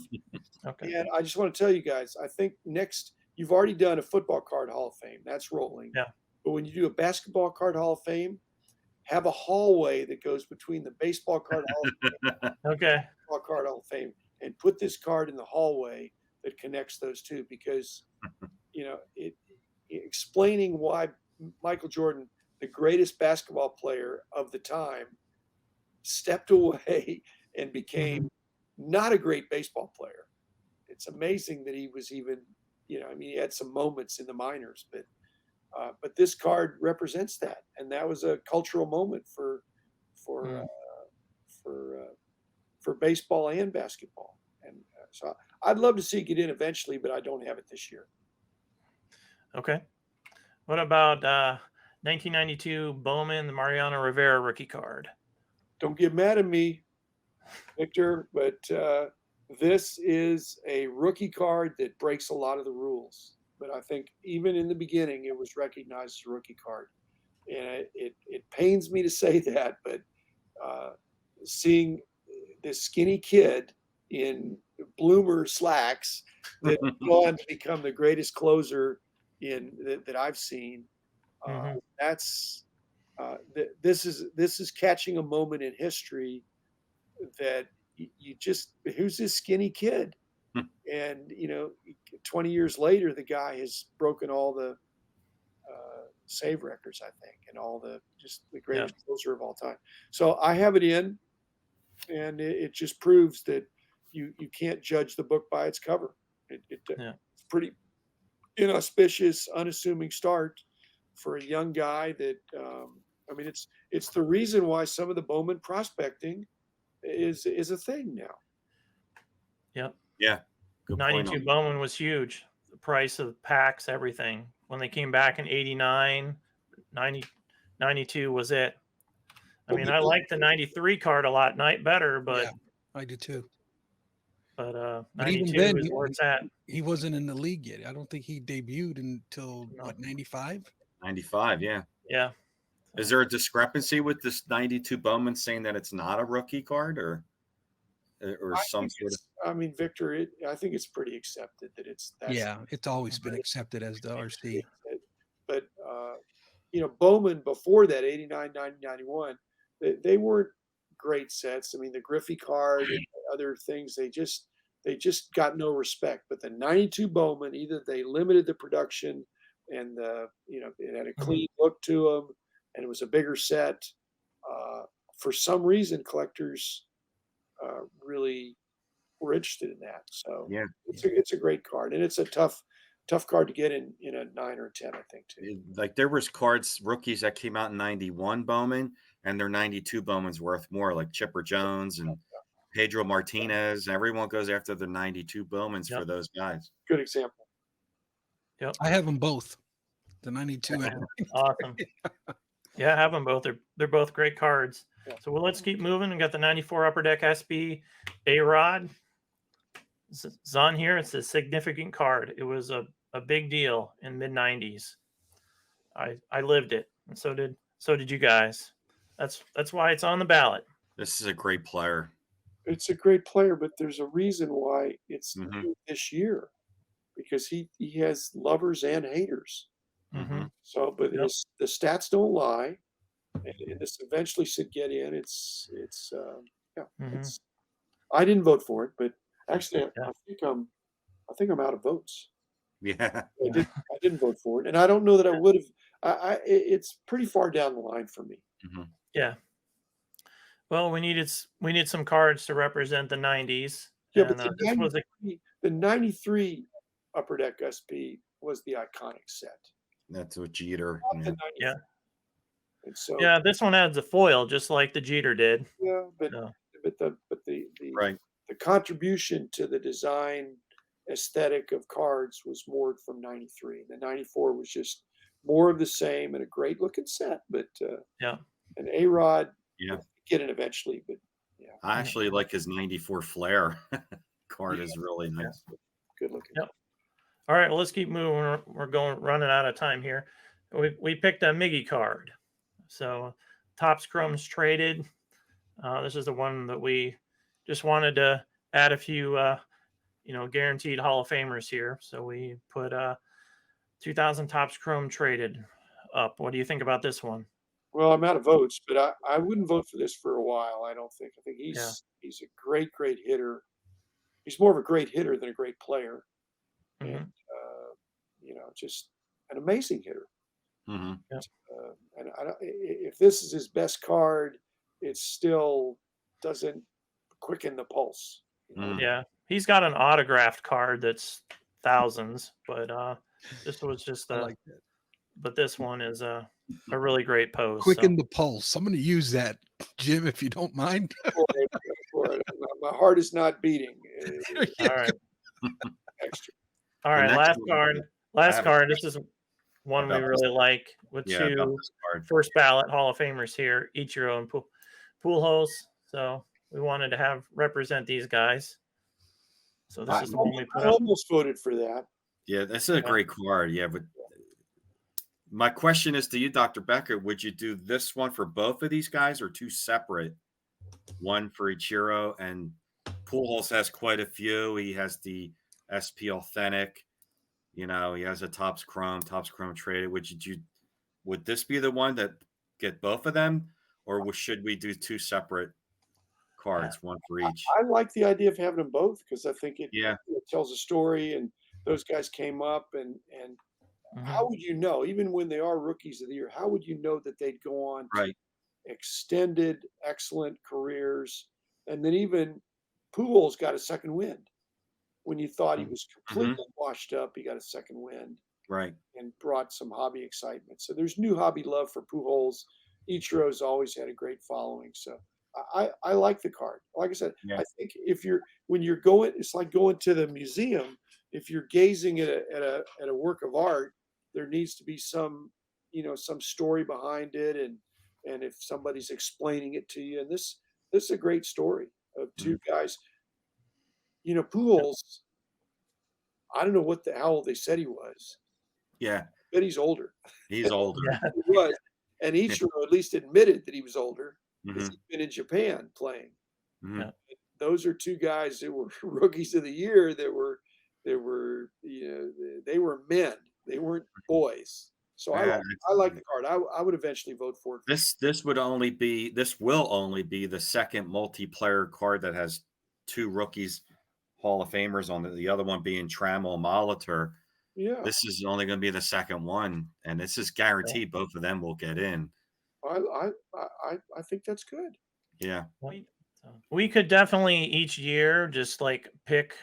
Okay. And I just want to tell you guys, I think next you've already done a football card Hall of Fame. That's rolling. Yeah. But when you do a basketball card Hall of Fame, have a hallway that goes between the baseball card Hall of Fame Okay. baseball card Hall of Fame, and put this card in the hallway that connects those two, because explaining why Michael Jordan, the greatest basketball player of the time, stepped away and became not a great baseball player. It's amazing that he was even, he had some moments in the minors, but this card represents that, and that was a cultural moment for baseball and basketball. And so I'd love to see it get in eventually, but I don't have it this year. Okay. What about 1992 Bowman, the Mariano Rivera rookie card? Don't get mad at me, Victor, but this is a rookie card that breaks a lot of the rules. But I think even in the beginning, it was recognized as a rookie card. And it pains me to say that, but seeing this skinny kid in bloomer slacks that went on to become the greatest closer that I've seen, this is catching a moment in history that who's this skinny kid? And 20 years later, the guy has broken all the save records, I think, and all the greatest closer of all time. So I have it in, and it just proves that you can't judge the book by its cover. It's pretty inauspicious, unassuming start for a young guy that it's the reason why some of the Bowman prospecting is a thing now. Yep. Yeah. Good 92 Bowman was huge. The price of packs, everything. When they came back in 89, 90, 92 was it. I mean, I like the 93 card a lot better, but Yeah, I do too. but But even 92 then, is where it's at. he wasn't in the league yet. I don't think he debuted until No. what, 95? 95, yeah. Yeah. Is there a discrepancy with this 92 Bowman saying that it's not a rookie card, or some sort of? I mean, Victor, I think it's pretty accepted that that's. Yeah, it's always been accepted as the RC. But Bowman before that, 89, 90, 91, they weren't great sets. I mean, the Griffey card and other things, they just got no respect. But the 92 Bowman, either they limited the production and it had a clean look to them, and it was a bigger set. For some reason, collectors really were interested in that. So Yeah, it's a great card, and it's a tough card to get in a 9 or 10, I think, too. like there was cards, rookies that came out in 91 Bowman, and their 92 Bowman's worth more, like Chipper Jones and Pedro Martinez. Everyone goes after the 92 Bowmans for those guys. Good example. Yep. I have them both, the 92. Awesome. Yeah, I have them both. They're both great cards. Yeah. So let's keep moving. We got the 94 Upper Deck SB A-Rod. It's on here. It's a significant card. It was a big deal in mid 90s. I lived it, and so did you guys. That's why it's on the ballot. This is a great player. It's a great player, but there's a reason why it's new this year, because he has lovers and haters. Mm-hmm. So, but the stats don't lie, and this eventually should get in. It's I didn't vote for it, but actually, I think I'm out of votes. Yeah, I didn't vote for it, and I don't know that I would have. It's pretty far down the line for me. Yeah. Well, we needed some cards to represent the 90s. Yeah, and, but the 93 Upper Deck SP was the iconic set. that's what Jeter. Yeah. And so this one adds a foil, just like the Jeter did. Yeah, but the contribution to the design aesthetic of cards was more from 93. The 94 was just more of the same and a great looking set, but an A-Rod get it eventually, but I actually like his 94 Flair card is really nice. Good looking. Yep. All right, well, let's keep moving. We're running out of time here. We picked a Miggy card. So Topps Chrome's traded. This is the one that we just wanted to add a few guaranteed Hall of Famers here. So we put 2000 Topps Chrome traded up. What do you think about this one? Well, I'm out of votes, but I wouldn't vote for this for a while. I don't think. I think he's a great hitter. He's more of a great hitter than a great player, and just an amazing hitter. And if this is his best card, it still doesn't quicken the pulse. Yeah, he's got an autographed card that's thousands, but this was just but this one is a really great pose. Quicken the pulse. I'm going to use that, Jim, if you don't mind. My heart is not beating. All right. Extra. All right. Last card. This is one we really like with two first ballot Hall of Famers here, Ichiro and Pujols. So we wanted to represent these guys. So this is the one we put up. I almost voted for that. Yeah, this is a great card. Yeah, but my question is to you, Dr. Beckett, would you do this one for both of these guys or two separate? One for Ichiro, and Pujols has quite a few. He has the SP Authentic. He has a Topps Chrome traded. Would this be the one that get both of them, or should we do two separate cards, one for each? I like the idea of having them both because I think it tells a story, and those guys came up, and how would you know, even when they are rookies of the year, how would you know that they'd go on to extended, excellent careers? And then even Pujols got a second wind. When you thought he was completely washed up, he got a second wind. Right. And brought some hobby excitement. So there's new hobby love for Pujols. Ichiro's always had a great following. So I like the card. Like I said, I think when you're going, it's like going to the museum. If you're gazing at a work of art, there needs to be some story behind it, and and if somebody's explaining it to you, and this is a great story of two guys. Pujols, I don't know how old they said he was, Yeah, but he's older. he's older. Yeah. He was, and Ichiro at least admitted that he was older because Mhm, he'd been in Japan playing. mhm. Yeah. Those are two guys that were rookies of the year that were they were men. They weren't boys. So Yeah, I like the card. I would eventually vote for it. this will only be the second multiplayer card that has two rookies Hall of Famers on it, the other one being Trammell and Molitor. Yeah, This is only going to be the second one, and this is guaranteed both of them will get in. I think that's good. Yeah. We could definitely each year just like pick,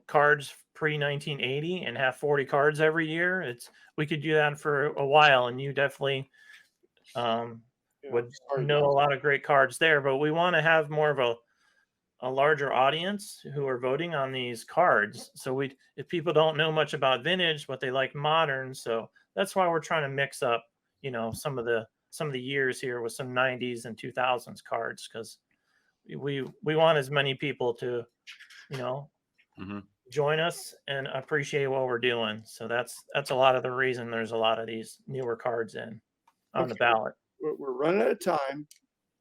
cards pre 1980 and have 40 cards every year. We could do that for a while, and you definitely would Sorry, know a lot of great cards there. But we want to have more of a larger audience who are voting on these cards. So if people don't know much about vintage, but they like modern, so that's why we're trying to mix up, some of the years here with some 90s and 2000s cards, because we want as many people to, Mhm. join us and appreciate what we're doing. So that's a lot of the reason there's a lot of these newer cards on the Okay. ballot. We're running out of time,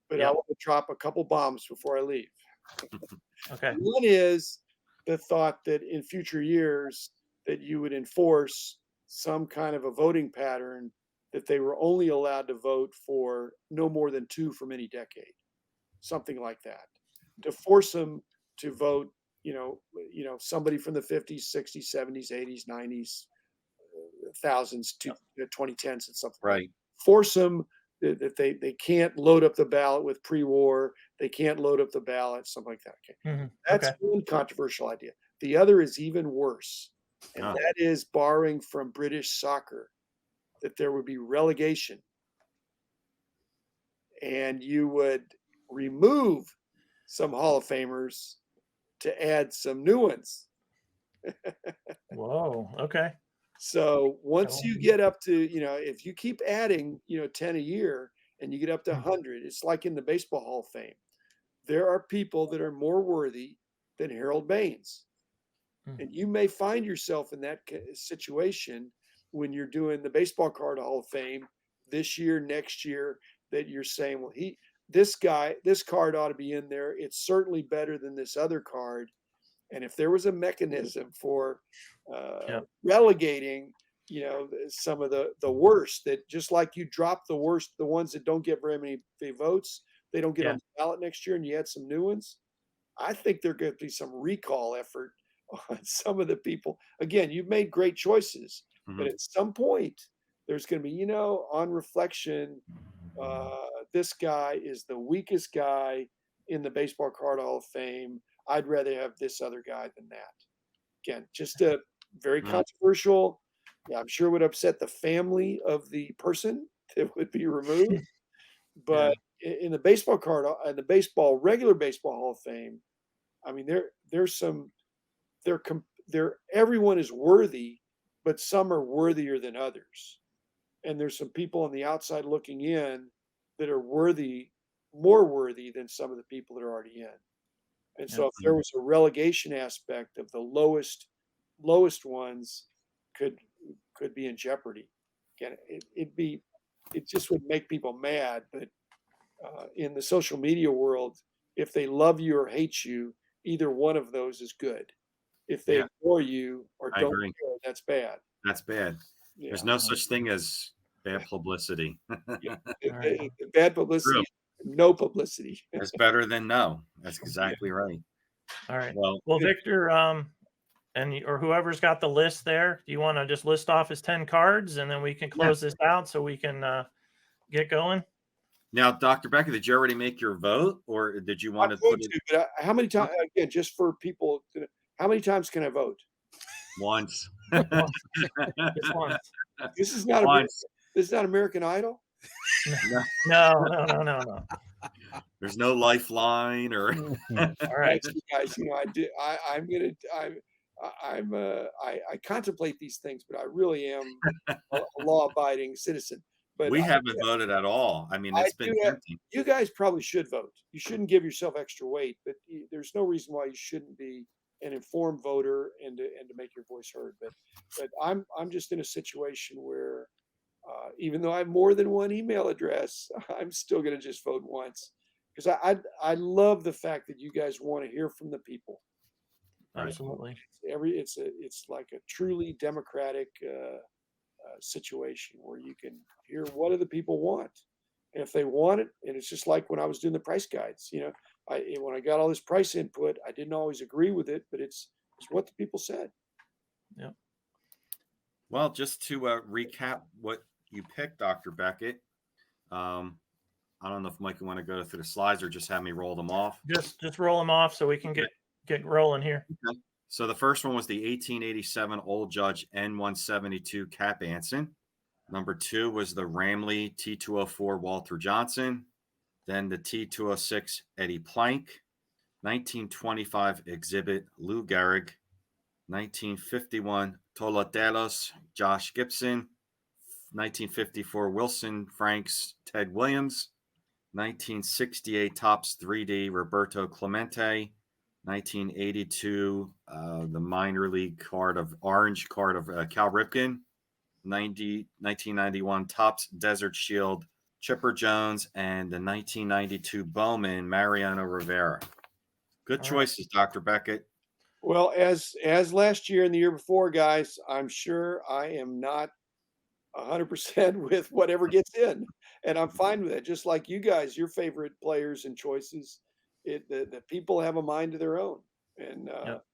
but I Yep. want to drop a couple bombs before I leave. Okay. One is the thought that in future years that you would enforce some kind of a voting pattern that they were only allowed to vote for no more than two from any decade, something like that, to force them to vote. Somebody from the 50s, 60s, 70s, 80s, 90s, thousands to 2010s and something. Right. Force them that they can't load up the ballot with pre-war. They can't load up the ballot, something like that. Okay. Mhm. That's Okay. one controversial idea. The other is even worse, and Oh. that is borrowing from British soccer, that there would be relegation, and you would remove some Hall of Famers to add some new ones. Whoa. Okay. So once you get up to, if you keep adding, 10 a year and you get up to 100, it's like in the Baseball Hall of Fame. There are people that are more worthy than Harold Baines. And you may find yourself in that situation when you're doing the Baseball Card Hall of Fame this year, next year, that you're saying, well, this card ought to be in there. It's certainly better than this other card. And if there was a mechanism for relegating, some of the worst, that just like you drop the worst, the ones that don't get very many votes, they don't get on the ballot next year, and you add some new ones, I think there could be some recall effort on some of the people. Again, you've made great choices, but at some point there's going to be, on reflection, this guy is the weakest guy in the Baseball Card Hall of Fame. I'd rather have this other guy than that. Again, just a very controversial. I'm sure would upset the family of the person that would be removed. But in the baseball card and the regular baseball Hall of Fame, I mean, there's some. Everyone is worthy, but some are worthier than others. And there's some people on the outside looking in that are more worthy than some of the people that are already in. And so if there was a relegation aspect of the lowest ones could be in jeopardy. Again, it just would make people mad. But in the social media world, if they love you or hate you, either one of those is good. If they ignore you or don't care, that's bad. That's bad. Yeah. There's no such thing as bad publicity. Bad publicity, no publicity. It's better than no. That's exactly right. All right. Well, Victor, or whoever's got the list there, do you want to just list off his 10 cards and then we can close this out so we can get going? Now, Dr. Beckett, did you already make your vote, or did you want to put it? But how many times? Again, just for people, how many times can I vote? Once. Just once. This is not American Idol. No. There's no lifeline or. All right, guys. I contemplate these things, but I really am a law-abiding citizen. But We haven't voted at all. I mean, I it's been do have, tempting. you guys probably should vote. You shouldn't give yourself extra weight, but there's no reason why you shouldn't be an informed voter and to make your voice heard. But I'm just in a situation where even though I have more than one email address, I'm still going to just vote once because I love the fact that you guys want to hear from the people. Right. Absolutely. It's like a truly democratic situation where you can hear what do the people want, and if they want it, and it's just like when I was doing the price guides. When I got all this price input, I didn't always agree with it, but it's what the people said. Yeah. Well, just to recap what you picked, Dr. Beckett. I don't know if Mike, you want to go through the slides or just have me roll them off. Just roll them off so we can get rolling here. Okay. So the first one was the 1887 Old Judge N172 Cap Anson. Number 2 was the Ramley T204 Walter Johnson. Then the T206 Eddie Plank. 1925 Exhibit Lou Gehrig. 1951 Tolotelos Josh Gibson. 1954 Wilson Franks Ted Williams. 1968 Topps 3D Roberto Clemente. 1982 the minor league card of orange card of Cal Ripken. 1991 Topps Desert Shield Chipper Jones, and the 1992 Bowman Mariano Rivera. Good choices, Dr. Beckett. Well, as last year and the year before, guys, I'm sure I am not 100% with whatever gets in, and I'm fine with it. Just like you guys, your favorite players and choices, the people have a mind of their own, and Yep.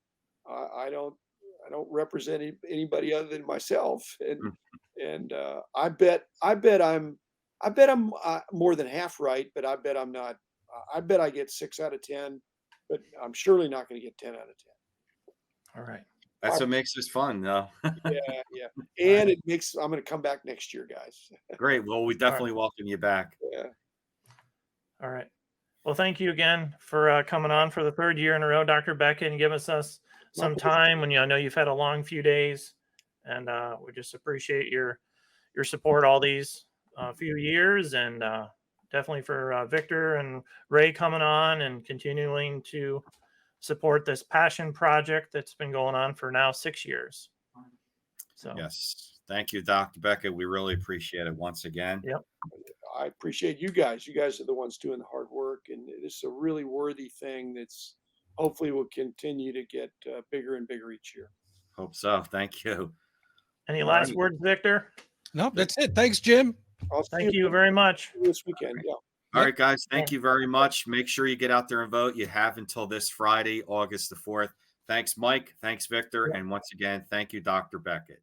I don't represent anybody other than myself, and I bet I'm more than half right, but I bet I'm not. I bet I get 6 out of 10, but I'm surely not going to get 10 out of 10. All right. That's what makes this fun, though. Yeah. And it makes, I'm going to come back next year, guys. Great. Well, we definitely welcome you back. Yeah. All right. Well, thank you again for coming on for the 3rd year in a row, Dr. Beckett, and giving us some time when I know you've had a long few days, and we just appreciate your support all these few years, and definitely for Victor and Ray coming on and continuing to support this passion project that's been going on for now 6 years. So yes, thank you, Dr. Beckett. We really appreciate it once again. Yep. I appreciate you guys. You guys are the ones doing the hard work, and this is a really worthy thing that's hopefully will continue to get bigger and bigger each year. Hope so. Thank you. Any last words, Victor? Nope, that's it. Thanks, Jim. Thank you very much. This weekend. Yeah. All right, guys. Thank you very much. Make sure you get out there and vote. You have until this Friday, August the 4th. Thanks, Mike. Thanks, Victor. And once again, thank you, Dr. Beckett.